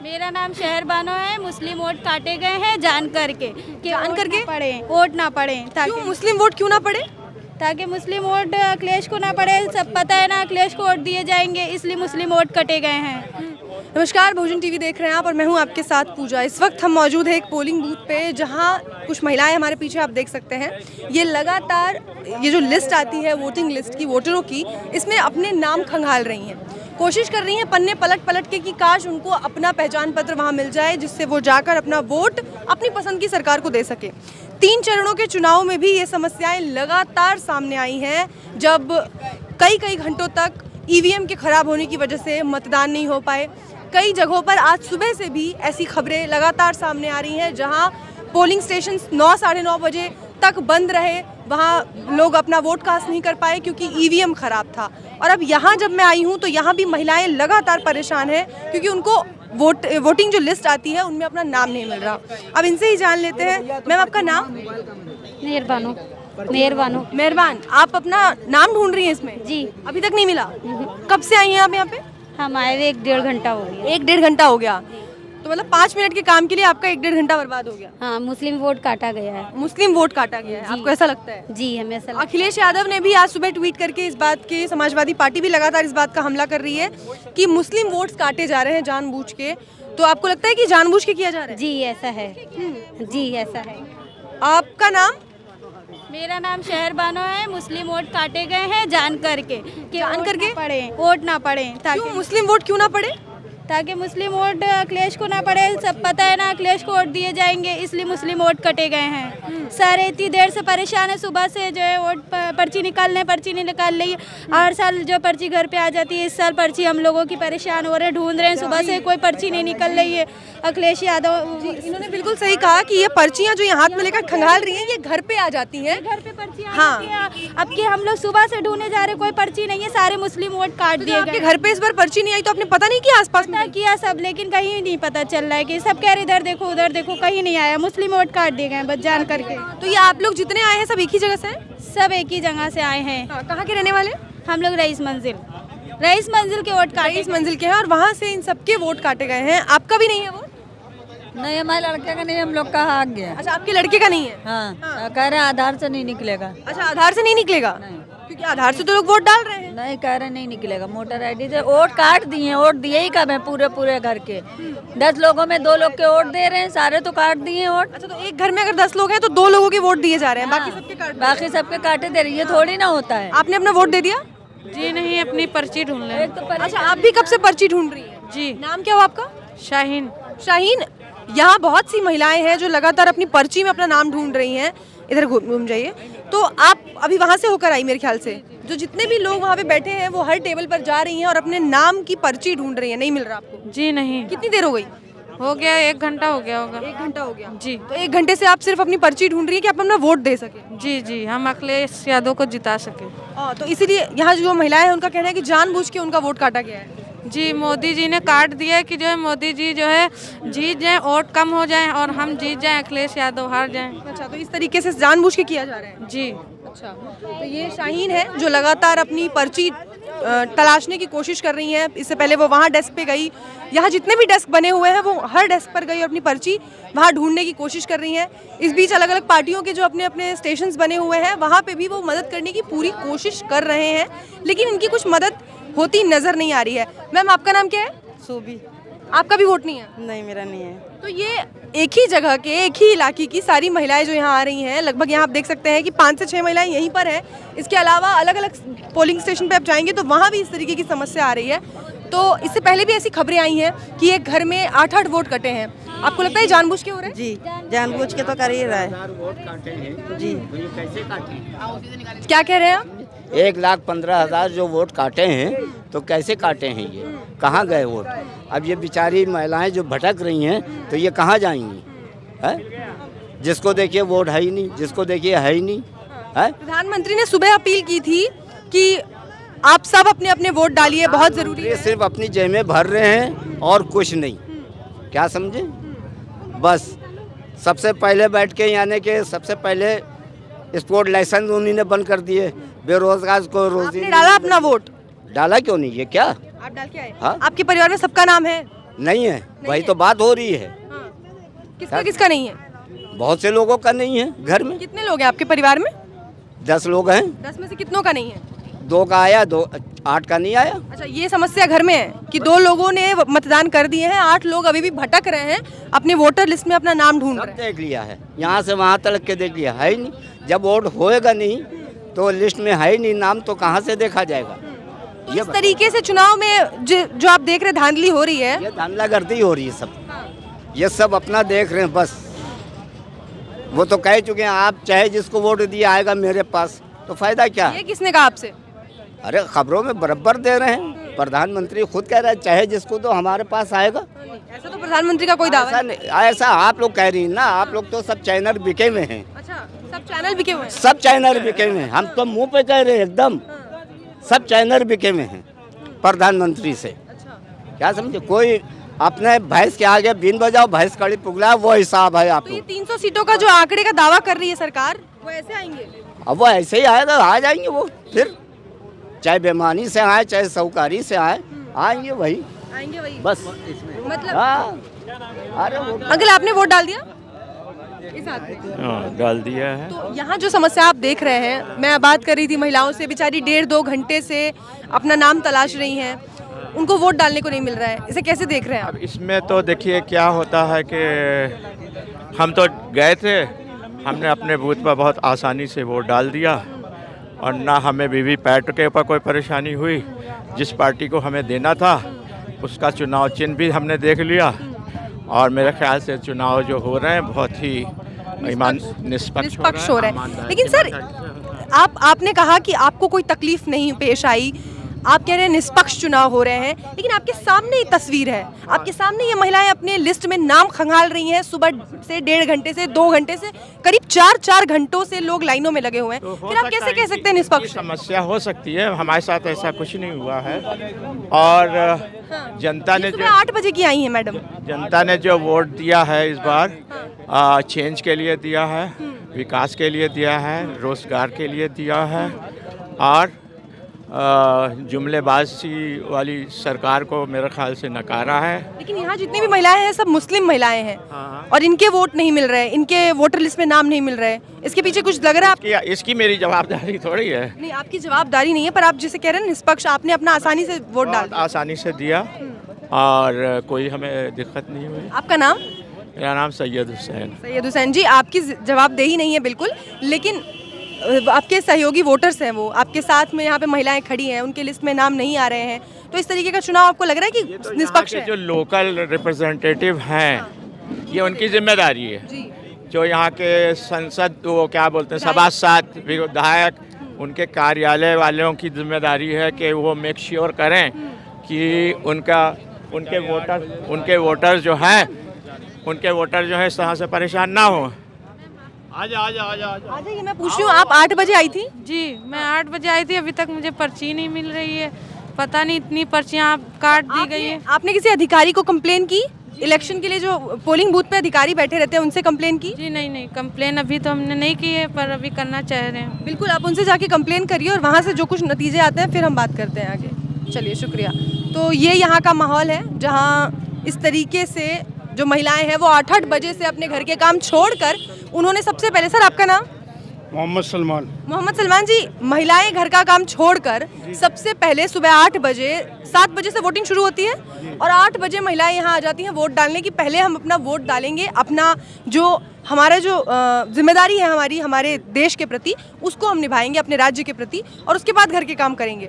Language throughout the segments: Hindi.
मेरा नाम शहर बानो है। मुस्लिम वोट काटे गए हैं जान करके पड़े, वोट ना पड़े। क्यों मुस्लिम वोट क्यों ना पड़े? ताकि मुस्लिम वोट अखिलेश को ना पड़े। सब पता है ना अखिलेश को वोट दिए जाएंगे, इसलिए मुस्लिम वोट कटे गए हैं। नमस्कार, बहुजन टीवी देख रहे हैं आप और मैं हूं आपके साथ पूजा। इस वक्त हम मौजूद हैं एक पोलिंग बूथ पे, जहां कुछ महिलाएं हमारे पीछे आप देख सकते हैं। ये लगातार ये जो लिस्ट आती है वोटिंग लिस्ट की, वोटरों की, इसमें अपने नाम खंगाल रही हैं, कोशिश कर रही हैं पन्ने पलट के कि काश उनको अपना पहचान पत्र वहाँ मिल जाए, जिससे वो जाकर अपना वोट अपनी पसंद की सरकार को दे सके। 3 चरणों के चुनाव में भी ये समस्याएं लगातार सामने आई हैं, जब कई घंटों तक ईवीएम के खराब होने की वजह से मतदान नहीं हो पाए। कई जगहों पर आज सुबह से भी ऐसी खबरें लगातार सामने आ रही हैं, जहां पोलिंग स्टेशन 9 साढ़े 9 बजे तक बंद रहे, वहां लोग अपना वोट कास्ट नहीं कर पाए क्योंकि ईवीएम खराब था। और अब यहाँ जब मैं आई हूँ तो यहाँ भी महिलाएं लगातार परेशान हैं, क्योंकि उनको वोटिंग जो लिस्ट आती है उनमें अपना नाम नहीं मिल रहा। अब इनसे ही जान लेते हैं। मैम, आपका नाम? मेहरबान। आप अपना नाम ढूंढ रही हैं इसमें? जी। अभी तक नहीं मिला? कब से आई हैं आप यहाँ पे? हम आए हुए 1-1.5 घंटा हो गया। 1-1.5 घंटा हो गया, तो मतलब 5 मिनट के काम के लिए आपका 1-1.5 घंटा बर्बाद हो गया। हाँ, मुस्लिम वोट काटा गया है। मुस्लिम वोट काटा गया है, आपको ऐसा लगता है? जी, हमें ऐसा लगता है। अखिलेश यादव ने भी आज सुबह ट्वीट करके इस बात के, समाजवादी पार्टी भी लगातार इस बात का हमला कर रही है कि मुस्लिम वोट्स काटे जा रहे हैं जानबूझ के। तो आपको लगता है कि जानबूझ के किया जा रहा है? जी, ऐसा है। जी, ऐसा है। आपका नाम? मेरा नाम शहर बानो है। मुस्लिम वोट काटे गए हैं जान करके पड़े, वोट ना पड़े। क्यों मुस्लिम वोट क्यों ना पड़े? ताकि मुस्लिम वोट अखिलेश को ना पड़े। सब पता है ना अखिलेश को वोट दिए जाएंगे, इसलिए मुस्लिम वोट कटे गए हैं। सारे इतनी देर से परेशान है, सुबह से जो है वोट पर्ची नहीं निकाल रही है। हर साल जो पर्ची घर पे आ जाती है, इस साल पर्ची हम लोगों की परेशान हो रहे हैं, ढूंढ रहे हैं सुबह से, कोई पर्ची नहीं निकल रही है। अखिलेश यादव इन्होंने बिल्कुल सही कहा कि ये पर्चियां जो ये हाथ में लेकर खंगाल रही हैं, ये घर पे आ जाती हैं। घर पे पर्चियां आती हैं। अब कि हम लोग सुबह से ढूंढने जा रहे, कोई पर्ची नहीं है, सारे मुस्लिम वोट काट दिए गए। घर पे इस बार पर्ची नहीं आई तो आपने पता नहीं किया आसपास में? किया सब, लेकिन कहीं नहीं पता चल रहा है कि सब कह रहे इधर देखो उधर देखो, कहीं नहीं आया। मुस्लिम वोट काट दिए गए बस जान करके। तो ये आप लोग जितने आए हैं सब एक ही जगह से हैं? सब एक ही जगह से आए हैं। कहाँ के रहने वाले? हम लोग रईस मंजिल के वोट काटे। रईस मंजिल के हैं और वहाँ से इन सबके वोट काटे गए हैं। आपका भी नहीं है वोट? नहीं, हमारे लड़के का नहीं, हम लोग का आ गया। अच्छा, आपके लड़के का नहीं है? हाँ, कह रहे हैं आधार से नहीं निकलेगा। अच्छा, आधार से नहीं निकलेगा? क्योंकि आधार से तो लोग वोट डाल रहे हैं। नहीं, कह रहे नहीं निकलेगा, वोटर आईडी से वोट काट दिए। वोट दिए ही कब है पूरे घर के? 10 लोगों में 2 लोग के वोट दे रहे हैं, सारे तो काट दिए वोट। अच्छा, तो एक घर में अगर 10 लोग हैं तो 2 लोगों के वोट दिए जा रहे हैं, बाकी सबके काटे दे रही है। थोड़ी ना होता है। आपने अपना वोट दे दिया? जी नहीं, अपनी पर्ची ढूंढ ले। अच्छा, आप भी कब से पर्ची ढूंढ रही हैं? जी। नाम क्या हुआ आपका? शाहीन। यहाँ बहुत सी महिलाएं हैं जो लगातार अपनी पर्ची में अपना नाम ढूंढ रही हैं। इधर घूम जाइए। तो आप अभी वहाँ से होकर आई मेरे ख्याल से। जो जितने भी लोग वहाँ पे बैठे हैं वो हर टेबल पर जा रही हैं और अपने नाम की पर्ची ढूंढ रही हैं। नहीं मिल रहा आपको? जी नहीं। कितनी देर हो गई? हो गया 1 घंटा हो गया होगा। 1 घंटा हो गया जी। तो 1 घंटे से आप सिर्फ अपनी पर्ची ढूंढ रही है कि आप अपना वोट दे सके? जी, हम अखिलेश यादव को जिता सके। तो इसीलिए यहाँ जो महिलाएं हैं उनका कहना है कि जानबूझ के उनका वोट काटा गया है। जी, मोदी जी ने काट दिया है कि जो है मोदी जी जो है जीत जाए, वोट कम हो जाए और हम जीत जाएं, अखिलेश यादव हार जाएं। अच्छा, तो इस तरीके से जानबूझ के किया जा रहा है? जी। अच्छा, तो ये शाहीन है जो लगातार अपनी पर्ची तलाशने की कोशिश कर रही हैं। इससे पहले वो वहाँ डेस्क पे गई, यहाँ जितने भी डेस्क बने हुए हैं वो हर डेस्क पर गई और अपनी पर्ची वहाँ ढूंढने की कोशिश कर रही हैं। इस बीच अलग अलग पार्टियों के जो अपने अपने स्टेशंस बने हुए हैं वहाँ पे भी वो मदद करने की पूरी कोशिश कर रहे हैं, लेकिन इनकी कुछ मदद होती नजर नहीं आ रही है। मैम, आपका नाम क्या है? सूबी। आपका भी वोट नहीं है? नहीं, मेरा नहीं है। तो ये एक ही जगह के, एक ही इलाके की सारी महिलाएं जो यहाँ आ रही हैं, लगभग यहाँ आप देख सकते हैं कि 5 से 6 महिलाएं यहीं पर हैं। इसके अलावा अलग अलग पोलिंग स्टेशन पे आप जाएंगे तो वहाँ भी इस तरीके की समस्या आ रही है। तो इससे पहले भी ऐसी खबरें आई हैं कि एक घर में 8-8 वोट कटे हैं। आपको लगता है जानबूझ के हो रहे हैं? जी, जानबूझ के तो कर ही रहा है जी। क्या कह रहे हैं आप? 1,15,000 जो वोट काटे हैं तो कैसे काटे हैं? ये कहाँ गए वोट? अब ये बेचारी महिलाएं जो भटक रही हैं तो ये कहाँ जाएंगी? है, जिसको देखिए वोट है ही नहीं, जिसको देखिए है ही नहीं। है, प्रधानमंत्री ने सुबह अपील की थी कि आप सब अपने अपने वोट डालिए, बहुत जरूरी है। सिर्फ अपनी जेब में भर रहे हैं और कुछ नहीं। क्या समझे? बस सबसे पहले बैठ के, यानी कि सबसे पहले स्पोर्ट लाइसेंस उन्हीं ने बंद कर दिए। बेरोजगार को रोजी आपने डाला अपना वोट? डाला क्यों नहीं? ये क्या आप डाल के आए? हाँ? आपके परिवार में सबका नाम है? नहीं है, वही तो बात हो रही है। किसका किसका नहीं है? बहुत से लोगों का नहीं है घर में। कितने लोग हैं आपके परिवार में? 10 लोग हैं, 10 में से कितनों का नहीं है? 2 का आया, 8 का नहीं आया। अच्छा, ये समस्या घर में है कि 2 लोगों ने मतदान कर दिए हैं, 8 लोग अभी भी भटक रहे हैं, अपने वोटर लिस्ट में अपना नाम ढूंढ सब रहे हैं। देख लिया है, यहाँ से वहाँ तक के देख लिया है ही नहीं। जब वोट होएगा नहीं तो लिस्ट में है ही नहीं नाम, तो कहाँ से देखा जाएगा? तो इस तरीके से चुनाव में जो आप देख रहे धांधली हो रही है, ये धांधलागर्दी हो रही है सब। ये सब अपना देख रहे हैं बस। वो तो कह चुके हैं आप चाहे जिसको वोट दिया आएगा मेरे पास, तो फायदा क्या है? ये किसने कहा आपसे? अरे खबरों में बराबर दे रहे हैं, प्रधानमंत्री खुद कह रहे हैं चाहे जिसको तो हमारे पास आएगा। ऐसा तो प्रधानमंत्री का कोई दावा ऐसा नहीं। नहीं, ऐसा आप लोग कह रही हैं ना, आप लोग तो सब चैनल बिके हुए हैं, अच्छा, सब चैनल बिके हुए हैं। सब चैनल बिके हुए हैं। हम तो मुंह पे कह रहे हैं एकदम, सब चैनल बिके हुए हैं प्रधानमंत्री से। क्या समझे? कोई अपने भैंस के आगे बीन बजाओ भैंस कड़ी पुगला, वो हिसाब है आप तो ये लोग। 300 सीटों का जो आंकड़े का दावा कर रही है सरकार, वो ऐसे आएंगे? अब वो ऐसे ही आएगा, आ जाएंगे वो फिर, चाहे बेमानी से आए चाहे सौकारी से आए, आएंगे वही आएंगे वही बस। मतलब। हाँ, अरे वो अंकल, आपने वोट डाल दिया इस हाथ में? हाँ, डाल दिया है। तो यहाँ जो समस्या आप देख रहे हैं, मैं बात कर रही थी महिलाओं से, बेचारी 1.5-2 घंटे से अपना नाम तलाश रही हैं, उनको वोट डालने को नहीं मिल रहा है, इसे कैसे देख रहे हैं आप? अब इसमें तो देखिए क्या होता है कि हम तो गए थे, हमने अपने बूथ पर बहुत आसानी से वोट डाल दिया और ना हमें वीवीपैट के ऊपर कोई परेशानी हुई। जिस पार्टी को हमें देना था उसका चुनाव चिन्ह भी हमने देख लिया और मेरे ख्याल से चुनाव जो हो रहे हैं बहुत ही निष्पक्ष हो रहा है। लेकिन सर, आपने कहा कि आपको कोई तकलीफ नहीं पेश आई, आप कह रहे हैं निष्पक्ष चुनाव हो रहे हैं, लेकिन आपके सामने ये तस्वीर है, आपके सामने ये महिलाएं अपने लिस्ट में नाम खंगाल रही हैं। सुबह से 1.5 घंटे से 2 घंटे से करीब 4 घंटों से लोग लाइनों में लगे हुए हैं, तो फिर आप कैसे कह सकते हैं निष्पक्ष? समस्या हो सकती है, हमारे साथ ऐसा कुछ नहीं हुआ है। और जनता ने सुबह 8 बजे की आई हैं मैडम। जनता ने जो वोट दिया है इस बार चेंज के लिए दिया है, विकास के लिए दिया है, रोजगार के लिए दिया है और जुमलेबाजी वाली सरकार को मेरे ख्याल से नकारा है। लेकिन यहाँ जितनी भी महिलाएं हैं सब मुस्लिम महिलाएं हैं हाँ। और इनके वोट नहीं मिल रहे, इनके वोटर लिस्ट में नाम नहीं मिल रहे, इसके पीछे कुछ लग रहा है आप? इसकी मेरी जवाबदारी थोड़ी है। नहीं, आपकी जवाबदारी नहीं है, पर आप जिसे कह रहे हैं निष्पक्ष, आपने अपना आसानी से वोट डाल दिया। आसानी से दिया और कोई हमें दिक्कत नहीं हुई। आपका नाम? मेरा नाम सैयद हुसैन। सैयद हुसैन जी, आपकी जवाबदेही नहीं है बिल्कुल, लेकिन आपके सहयोगी वोटर्स हैं, वो आपके साथ में यहाँ पे महिलाएं खड़ी हैं, उनके लिस्ट में नाम नहीं आ रहे हैं, तो इस तरीके का चुनाव आपको लग रहा है कि निष्पक्ष है? जो लोकल रिप्रेजेंटेटिव हैं ये उनकी जिम्मेदारी है जी। जो यहाँ के संसद वो क्या बोलते हैं सभासद विधायक, उनके कार्यालय वालों की जिम्मेदारी है कि वो मेक श्योर करें कि उनके वोटर जो हैं इस तरह से परेशान ना हो। आजा, मैं पूछ रही हूँ, आप 8 बजे आई थी? जी, मैं 8 बजे आई थी, अभी तक मुझे पर्ची नहीं मिल रही है। पता नहीं इतनी पर्चियाँ काट दी गई है। आपने किसी अधिकारी को कंप्लेन की? इलेक्शन के लिए जो पोलिंग बूथ पे अधिकारी बैठे रहते हैं उनसे कंप्लेन की? जी नहीं, कंप्लेन अभी तो हमने नहीं की है, पर अभी करना चाह रहे हैं। बिल्कुल, आप उनसे जाके कंप्लेन करिए और वहाँ से जो कुछ नतीजे आते हैं फिर हम बात करते हैं आगे। चलिए, शुक्रिया। तो ये यहाँ का माहौल है जहाँ इस तरीके से जो महिलाएं हैं वो 8-8 बजे से अपने घर के काम छोड़कर उन्होंने सबसे पहले, सर आपका नाम? मोहम्मद सलमान। मोहम्मद सलमान जी, महिलाएं घर का काम छोड़कर सबसे पहले सुबह 8 बजे, 7 बजे से वोटिंग शुरू होती है और 8 बजे महिलाएं यहाँ आ जाती हैं वोट डालने की। पहले हम अपना वोट डालेंगे, अपना जो हमारा जो जिम्मेदारी है हमारे देश के प्रति, उसको हम निभाएंगे, अपने राज्य के प्रति, और उसके बाद घर के काम करेंगे।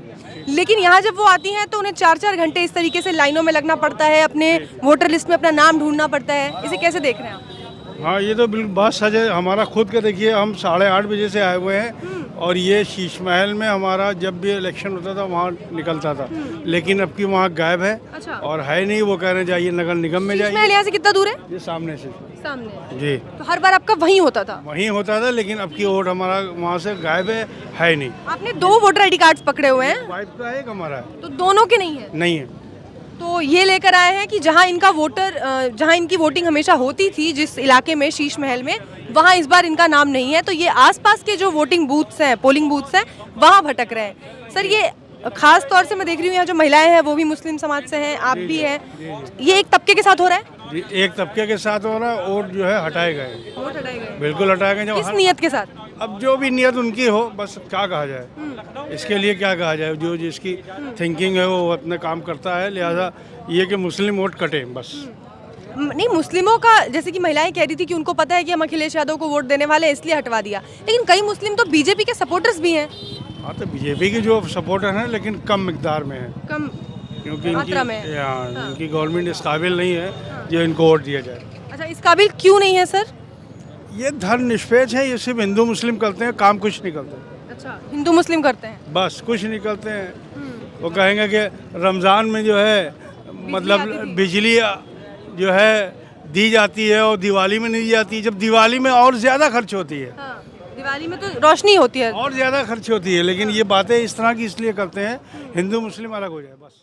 लेकिन यहाँ जब वो आती हैं तो उन्हें 4-4 घंटे इस तरीके से लाइनों में लगना पड़ता है, अपने वोटर लिस्ट में अपना नाम ढूंढना पड़ता है। इसे कैसे देख रहे हैं आप? हाँ, ये तो बिल्कुल बात सच है। हमारा खुद का देखिए, हम 8:30 बजे से आए हुए हैं और ये शीश महल में हमारा जब भी इलेक्शन होता था वहाँ निकलता था, लेकिन अब की वहाँ गायब है। अच्छा। और है नहीं, वो कह रहे हैं जाइए नगर निगम में जाइए। यहाँ से कितना दूर है? ये सामने से। सामने। जी। तो हर बार आपका वहीं होता था? वहीं होता था, लेकिन अब की वोट हमारा वहाँ से गायब है नहीं। आपने 2 वोटर आई डी कार्ड पकड़े हुए हैं? वाइफ का एक हमारा है। तो दोनों के नहीं है? नहीं है। तो ये लेकर आए हैं कि जहां इनकी वोटिंग हमेशा होती थी, जिस इलाके में शीश महल में, वहां इस बार इनका नाम नहीं है। तो ये आसपास के जो वोटिंग बूथ्स हैं, पोलिंग बूथ्स हैं, वहां भटक रहे हैं। सर, ये खास तौर से मैं देख रही हूँ यहाँ जो महिलाएं हैं वो भी मुस्लिम समाज से हैं, आप भी हैं, ये एक तबके के साथ हो रहा है? जी, एक तबके के साथ हो रहा है। वोट जो है हटाए गए, वोट हटाए गए बिल्कुल हटाए गए। किस नियत के साथ? अब जो भी नियत उनकी हो, बस क्या कहा जाए, इसके लिए क्या कहा जाए, जो जिसकी थिंकिंग है वो अपने काम करता है, लिहाजा ये कि मुस्लिम वोट कटे बस। नहीं, मुस्लिमों का जैसे कि महिलाएं कह रही थी कि उनको पता है कि हम अखिलेश यादव को वोट देने वाले हैं इसलिए हटवा दिया, लेकिन कई मुस्लिम तो बीजेपी के सपोर्टर्स भी हैं। हाँ, तो बीजेपी के जो सपोर्टर हैं लेकिन कम मिकदार में है, कम क्योंकि मात्रा में। इनकी गवर्नमेंट इस काबिल नहीं है जो इनको वोट दिया जाए। अच्छा, इस काबिल क्यों नहीं है सर? ये धर्मनिरपेक्ष है, ये सिर्फ हिंदू मुस्लिम करते हैं, काम कुछ नहीं करते। अच्छा, हिंदू मुस्लिम करते हैं, बस कुछ नहीं करते हैं। वो कहेंगे कि रमज़ान में जो है मतलब बिजली जो है दी जाती है और दिवाली में नहीं दी जाती, जब दिवाली में और ज़्यादा खर्च होती है। हाँ, दिवाली में तो रोशनी होती है और ज़्यादा खर्च होती है, लेकिन ये बातें इस तरह की इसलिए करते हैं हिंदू मुस्लिम अलग हो जाए बस।